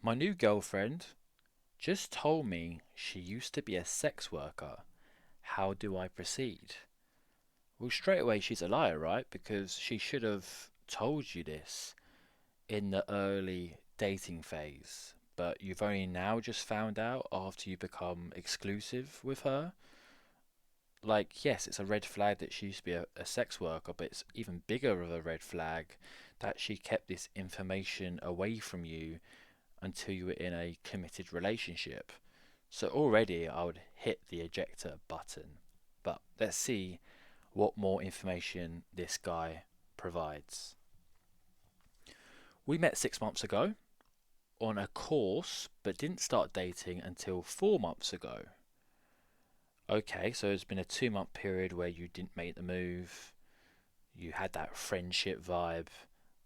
My new girlfriend just told me she used to be a sex worker. How do I proceed? Well, straight away she's a liar, right? Because she should have told you this in the early dating phase. But you've only now just found out after you become exclusive with her. Like, yes, it's a red flag that she used to be a sex worker, but it's even bigger of a red flag that she kept this information away from you until you were in a committed relationship. So already I would hit the ejector button. But let's see what more information this guy provides. We met 6 months ago on a course, but didn't start dating until 4 months ago. Okay, so it's been a 2 month period where you didn't make the move, you had that friendship vibe,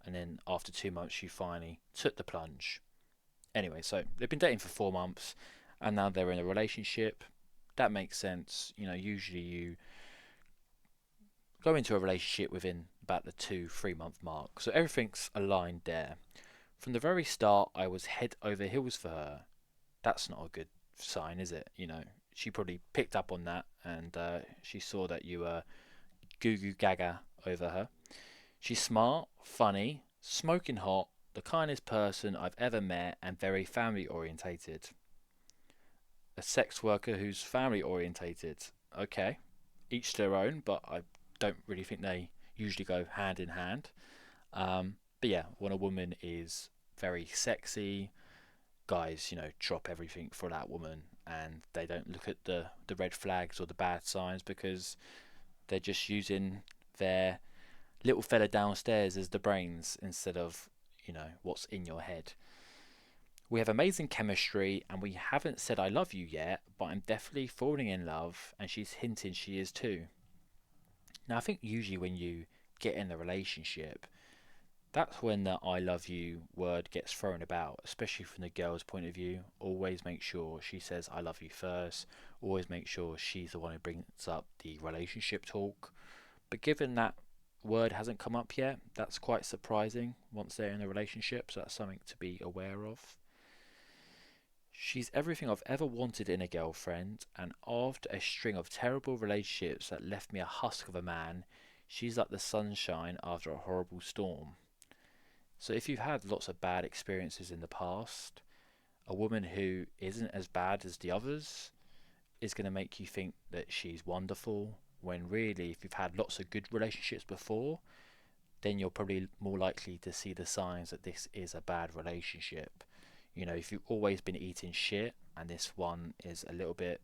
and then after 2 months, you finally took the plunge. Anyway, so they've been dating for 4 months, and now they're in a relationship. That makes sense. Usually you go into a relationship within about the 2, 3 month mark. So everything's aligned there. From the very start, I was head over heels for her. That's not a good sign, is it? She probably picked up on that and she saw that you were goo goo gaga over her. She's smart, funny, smoking hot, the kindest person I've ever met, and very family orientated. A sex worker who's family orientated. Okay, each their own, but I don't really think they usually go hand in hand. But yeah, when a woman is very sexy, guys, drop everything for that woman and they don't look at the red flags or the bad signs because they're just using their little fella downstairs as the brains instead of, what's in your head. We have amazing chemistry and we haven't said I love you yet, but I'm definitely falling in love and she's hinting she is too. Now, I think usually when you get in a relationship, that's when the I love you word gets thrown about, especially from the girl's point of view. Always make sure she says I love you first. Always make sure she's the one who brings up the relationship talk. But given that word hasn't come up yet, that's quite surprising once they're in a relationship, so that's something to be aware of. She's everything I've ever wanted in a girlfriend, and after a string of terrible relationships that left me a husk of a man, she's like the sunshine after a horrible storm. So if you've had lots of bad experiences in the past, a woman who isn't as bad as the others is going to make you think that she's wonderful, when really, if you've had lots of good relationships before, then you're probably more likely to see the signs that this is a bad relationship. If you've always been eating shit and this one is a little bit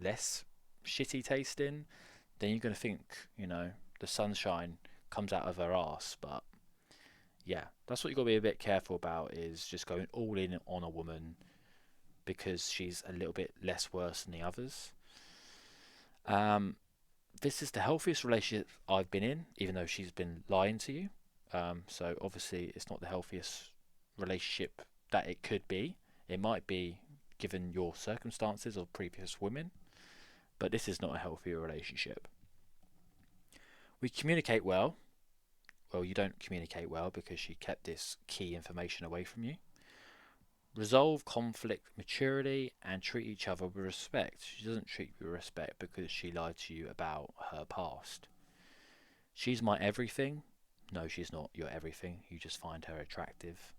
less shitty tasting, then you're going to think, the sunshine comes out of her ass. But yeah, that's what you've got to be a bit careful about, is just going all in on a woman because she's a little bit less worse than the others. Um, this is the healthiest relationship I've been in, even though she's been lying to you. So obviously, it's not the healthiest relationship that it could be. It might be given your circumstances or previous women, but this is not a healthy relationship. We communicate well. Well, you don't communicate well because she kept this key information away from you. Resolve conflict maturity and treat each other with respect. She doesn't treat you with respect because she lied to you about her past. She's my everything. No, she's not your everything. You just find her attractive.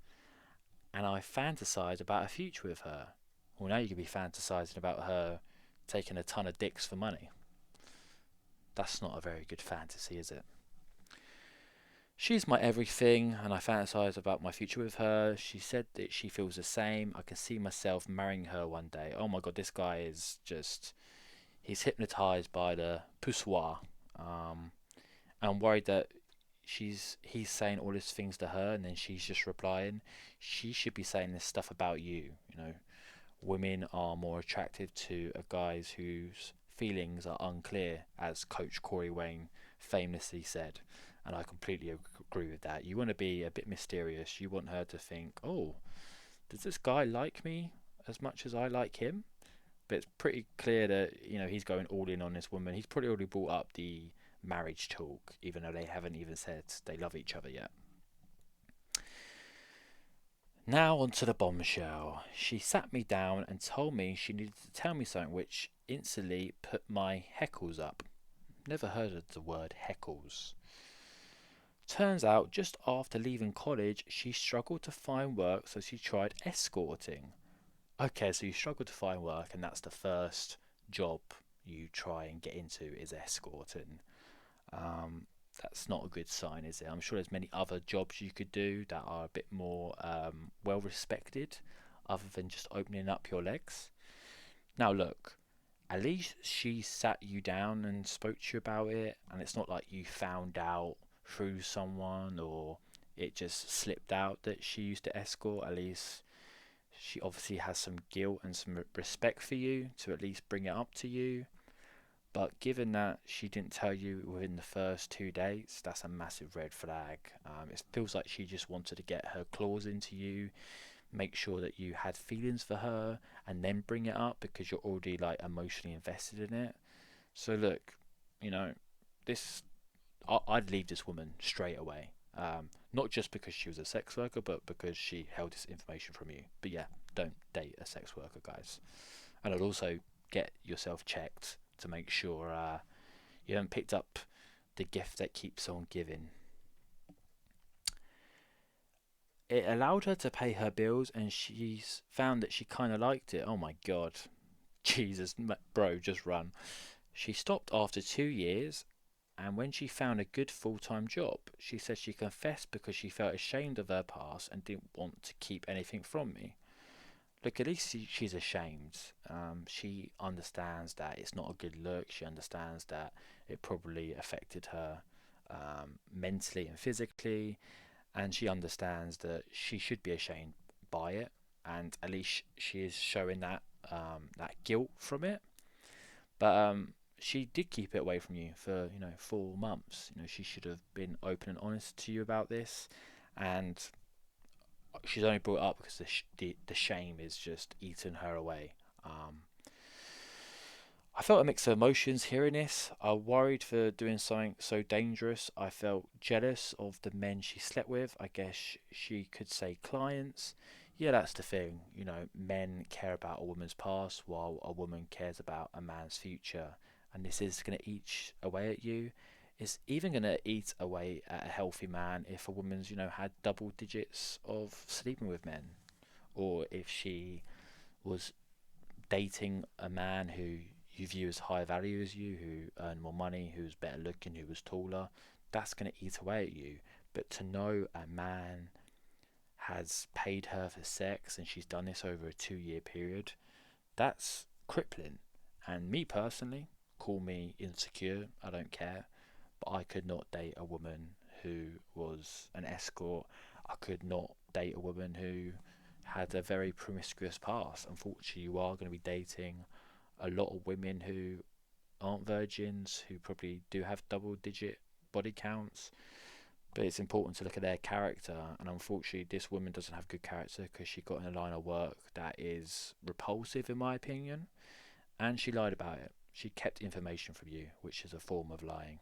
And I fantasize about a future with her. Well, now you could be fantasizing about her taking a ton of dicks for money. That's not a very good fantasy, is it? She's my everything, and I fantasize about my future with her. She said that she feels the same. I can see myself marrying her one day. Oh my god, this guy is just. He's hypnotized by the poussoir. I'm worried that he's saying all these things to her, and then she's just replying. She should be saying this stuff about you. Women are more attractive to a guys whose feelings are unclear, as Coach Corey Wayne famously said. And I completely agree with that. You want to be a bit mysterious. You want her to think, oh, does this guy like me as much as I like him? But it's pretty clear that he's going all in on this woman. He's probably already brought up the marriage talk, even though they haven't even said they love each other yet. Now onto the bombshell. She sat me down and told me she needed to tell me something which instantly put my heckles up. Never heard of the word heckles. Turns out, just after leaving college, she struggled to find work, so she tried escorting. Okay, so you struggle to find work, and that's the first job you try and get into is escorting. Um, that's not a good sign, is it? I'm sure there's many other jobs you could do that are a bit more well respected, other than just opening up your legs. Now, look, at least she sat you down and spoke to you about it, and it's not like you found out through someone or it just slipped out that she used to escort. At least she obviously has some guilt and some respect for you to at least bring it up to you. But given that she didn't tell you within the first 2 days, that's a massive red flag. It feels like she just wanted to get her claws into you, make sure that you had feelings for her, and then bring it up because you're already like emotionally invested in it. So look, you know, this I'd leave this woman straight away. Not just because she was a sex worker, but because she held this information from you. But yeah, don't date a sex worker, guys. And I'd also get yourself checked to make sure you haven't picked up the gift that keeps on giving. It allowed her to pay her bills, and she's found that she kind of liked it. Oh my god. Jesus, bro, just run. She stopped after 2 years, and when she found a good full time job, she said she confessed because she felt ashamed of her past and didn't want to keep anything from me. Look, at least she's ashamed. She understands that it's not a good look. She understands that it probably affected her mentally and physically, and she understands that she should be ashamed by it. And at least she is showing that guilt from it. But she did keep it away from you for 4 months. She should have been open and honest to you about this, and she's only brought it up because the shame is just eating her away. I felt a mix of emotions hearing this. I worried for doing something so dangerous. I felt jealous of the men she slept with. I guess she could say clients. Yeah, that's the thing. Men care about a woman's past while a woman cares about a man's future. And this is going to eat away at you. It's even going to eat away at a healthy man if a woman's, had double digits of sleeping with men. Or if she was dating a man who you view as higher value as you, who earned more money, who's better looking, who was taller, that's going to eat away at you. But to know a man has paid her for sex and she's done this over a 2 year period, that's crippling. And me personally, call me insecure, I don't care, but I could not date a woman who was an escort. I could not date a woman who had a very promiscuous past. Unfortunately, you are going to be dating a lot of women who aren't virgins, who probably do have double digit body counts. But it's important to look at their character, and unfortunately, this woman doesn't have good character because she got in a line of work that is repulsive, in my opinion, and she lied about it. She kept information from you, which is a form of lying.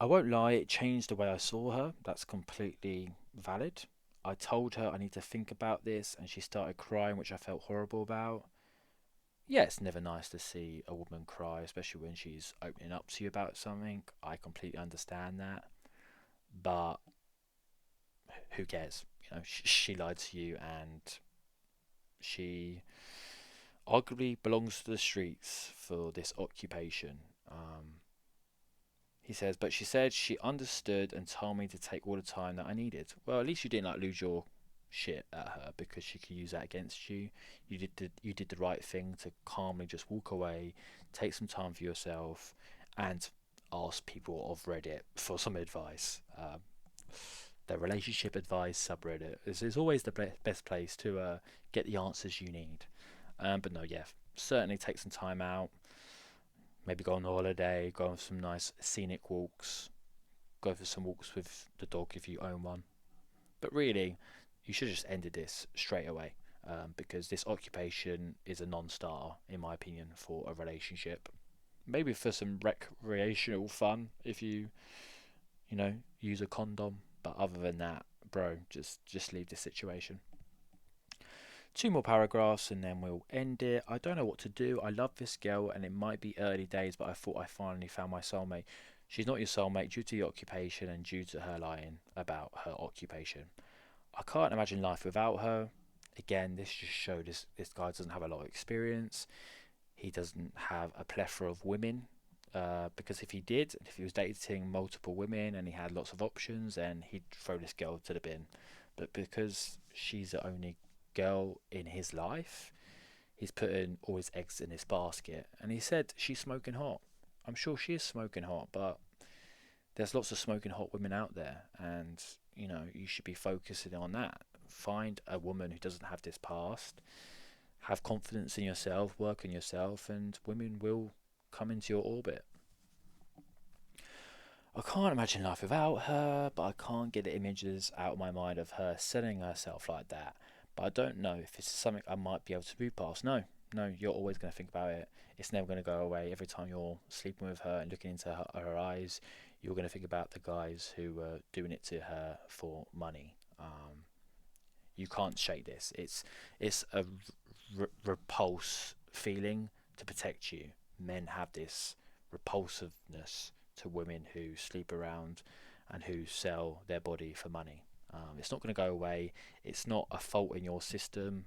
I won't lie, it changed the way I saw her. That's completely valid. I told her I need to think about this, and she started crying, which I felt horrible about. Yeah, it's never nice to see a woman cry, especially when she's opening up to you about something. I completely understand that, but who cares? She lied to you, and she arguably belongs to the streets for this occupation. He says, but she said she understood and told me to take all the time that I needed. Well, at least you didn't like lose your shit at her because she could use that against you. You did the right thing to calmly just walk away, take some time for yourself, and ask people of Reddit for some advice. The relationship advice subreddit is always the best place to get the answers you need. But no, yeah, certainly take some time out. Maybe go on a holiday, go on some nice scenic walks, go for some walks with the dog if you own one. But really, you should have just ended this straight away because this occupation is a non starter, in my opinion, for a relationship. Maybe for some recreational fun if you use a condom. But other than that, bro, just leave this situation. Two more paragraphs and then we'll end it. I don't know what to do. I love this girl and it might be early days, but I thought I finally found my soulmate. She's not your soulmate due to your occupation and due to her lying about her occupation. I can't imagine life without her. Again, this just showed this guy doesn't have a lot of experience. He doesn't have a plethora of women. Because if he did, if he was dating multiple women and he had lots of options, then he'd throw this girl to the bin. But because she's the only girl in his life, he's putting all his eggs in his basket. And he said she's smoking hot. I'm sure she is smoking hot, but there's lots of smoking hot women out there, and you should be focusing on that. Find a woman who doesn't have this past. Have confidence in yourself, work on yourself, and women will come into your orbit. I can't imagine life without her, but I can't get the images out of my mind of her selling herself like that. But I don't know if it's something I might be able to move past. No, no, you're always going to think about it. It's never going to go away. Every time you're sleeping with her and looking into her eyes, you're going to think about the guys who were doing it to her for money. You can't shake this. It's a repulse feeling to protect you. Men have this repulsiveness to women who sleep around and who sell their body for money. It's not going to go away. It's not a fault in your system.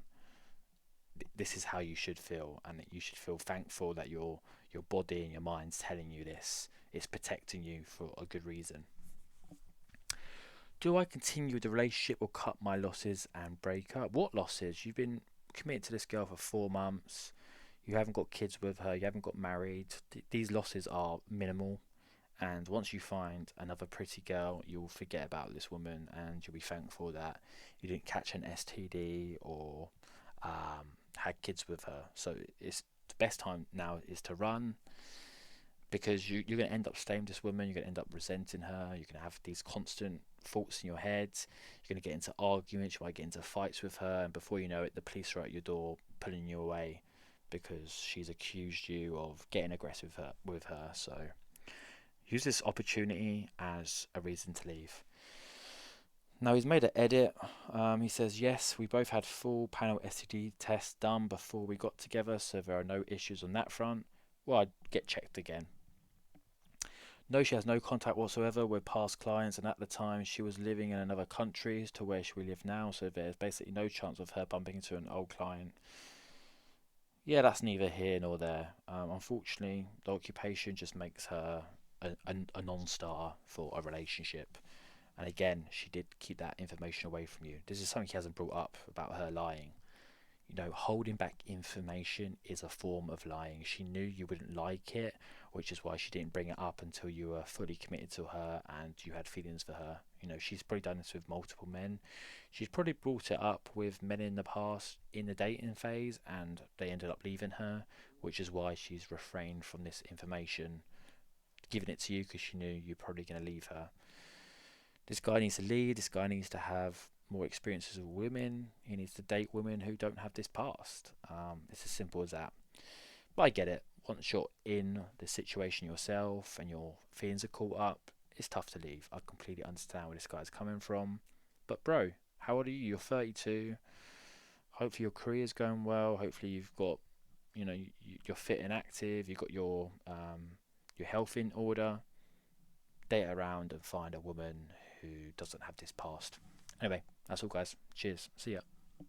This is how you should feel, and you should feel thankful that your body and your mind's telling you this. It's protecting you for a good reason. Do I continue the relationship or cut my losses and break up? What losses? You've been committed to this girl for 4 months. You haven't got kids with her. You haven't got married. These losses are minimal. And once you find another pretty girl, you'll forget about this woman and you'll be thankful that you didn't catch an STD or had kids with her. So it's the best time now is to run, because you're going to end up staying with this woman. You're going to end up resenting her. You're going to have these constant thoughts in your head. You're going to get into arguments. You might get into fights with her, and before you know it, the police are at your door pulling you away because she's accused you of getting aggressive with her. So use this opportunity as a reason to leave. Now he's made an edit. He says, yes, we both had full panel STD tests done before we got together, so there are no issues on that front. Well, I'd get checked again. No, she has no contact whatsoever with past clients, and at the time she was living in another country to where we live now, so there's basically no chance of her bumping into an old client. Yeah, that's neither here nor there. Unfortunately, the occupation just makes her a non-starter for a relationship. And again, she did keep that information away from you. This is something he hasn't brought up about her lying. Holding back information is a form of lying. She knew you wouldn't like it, which is why she didn't bring it up until you were fully committed to her and you had feelings for her. She's probably done this with multiple men. She's probably brought it up with men in the past in the dating phase and they ended up leaving her, which is why she's refrained from this information, giving it to you because she knew you're probably going to leave her. This guy needs to lead. This guy needs to have more experiences with women. He needs to date women who don't have this past. It's as simple as that. But I get it. Once you're in the situation yourself and your feelings are caught up, it's tough to leave. I completely understand where this guy's coming from. But bro, how old are you? You're 32. Hopefully your career's going well. Hopefully you've got, you're fit and active. You've got your health in order. Date around and find a woman who doesn't have this past. Anyway, that's all, guys. Cheers. See ya.